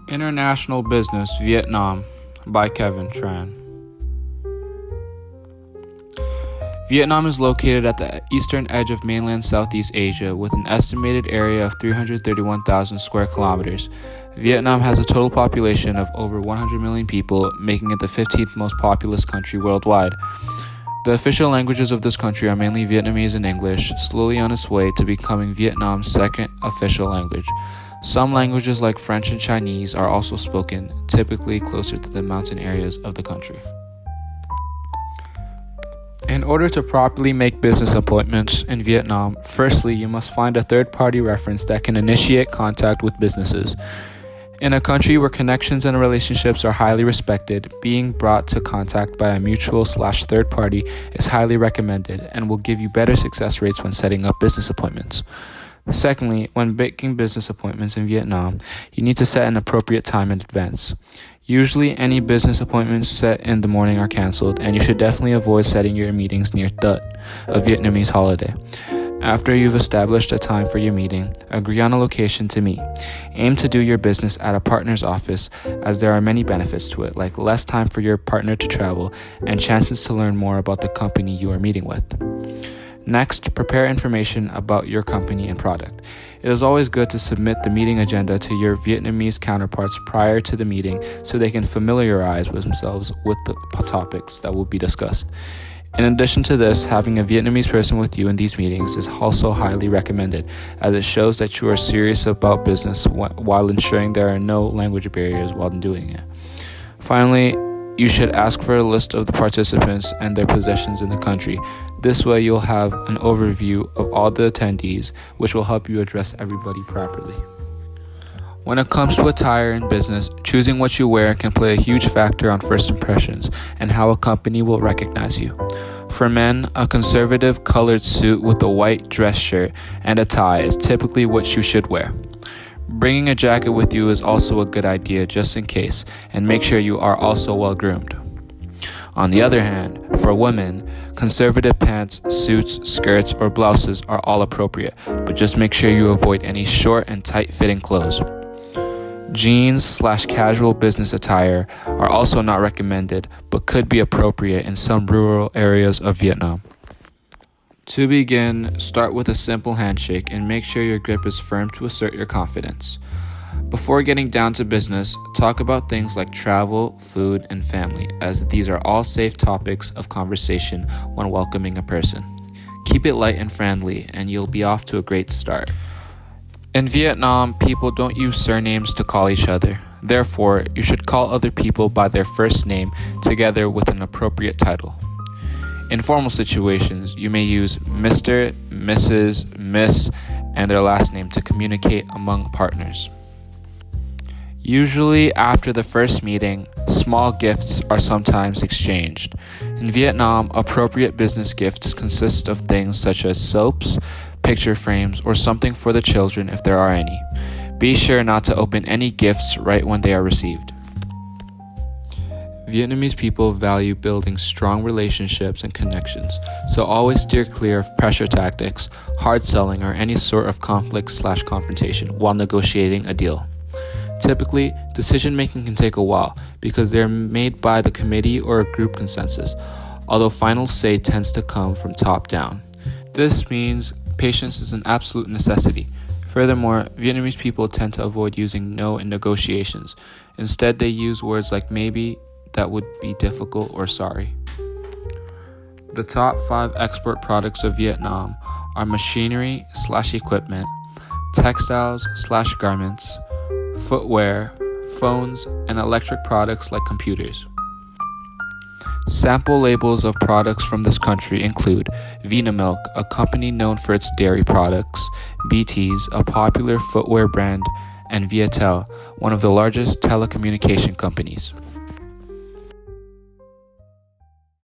International Business Vietnam by Kevin Tran. Vietnam is located at the eastern edge of mainland Southeast Asia with an estimated area of 331,000 square kilometers. Vietnam has a total population of over 100 million people, making it the 15th most populous country worldwide. The official languages of this country are mainly Vietnamese and English, slowly on its way to becoming Vietnam's second official language. Some languages like French and Chinese are also spoken, typically closer to the mountain areas of the country. In order to properly make business appointments in Vietnam, firstly, you must find a third-party reference that can initiate contact with businesses. In a country where connections and relationships are highly respected, being brought to contact by a mutual/third party is highly recommended and will give you better success rates when setting up business appointments. Secondly, when making business appointments in Vietnam, you need to set an appropriate time in advance. Usually, any business appointments set in the morning are canceled, and you should definitely avoid setting your meetings near Tet, a Vietnamese holiday. After you've established a time for your meeting, agree on a location to meet. Aim to do your business at a partner's office, as there are many benefits to it, like less time for your partner to travel and chances to learn more about the company you are meeting with. Next, prepare information about your company and product. It is always good to submit the meeting agenda to your Vietnamese counterparts prior to the meeting so they can familiarize themselves with the topics that will be discussed. In addition to this, having a Vietnamese person with you in these meetings is also highly recommended, as it shows that you are serious about business while ensuring there are no language barriers while doing it. Finally, you should ask for a list of the participants and their possessions in the country. This way you'll have an overview of all the attendees, which will help you address everybody properly. When it comes to attire in business, choosing what you wear can play a huge factor on first impressions and how a company will recognize you. For men, a conservative colored suit with a white dress shirt and a tie is typically what you should wear. Bringing a jacket with you is also a good idea just in case, and make sure you are also well groomed. On the other hand, for women, conservative pants, suits, skirts, or blouses are all appropriate, but just make sure you avoid any short and tight-fitting clothes. Jeans/casual business attire are also not recommended, but could be appropriate in some rural areas of Vietnam. To begin, start with a simple handshake and make sure your grip is firm to assert your confidence. Before getting down to business, talk about things like travel, food, and family, as these are all safe topics of conversation when welcoming a person. Keep it light and friendly, and you'll be off to a great start. In Vietnam, people don't use surnames to call each other. Therefore, you should call other people by their first name together with an appropriate title. In formal situations, you may use Mr., Mrs., Miss, and their last name to communicate among partners. Usually, after the first meeting, small gifts are sometimes exchanged. In Vietnam, appropriate business gifts consist of things such as soaps, picture frames, or something for the children if there are any. Be sure not to open any gifts right when they are received. Vietnamese people value building strong relationships and connections, so always steer clear of pressure tactics, hard selling, or any sort of conflict/confrontation while negotiating a deal. Typically, decision-making can take a while because they're made by the committee or a group consensus, although final say tends to come from top down. This means patience is an absolute necessity. Furthermore, Vietnamese people tend to avoid using no in negotiations. Instead, they use words like maybe, that would be difficult, or sorry. The top 5 export products of Vietnam are machinery/equipment, textiles/garments, footwear, phones, and electric products like computers. Sample labels of products from this country include Vinamilk, a company known for its dairy products, BT's, a popular footwear brand, and Viettel, one of the largest telecommunication companies.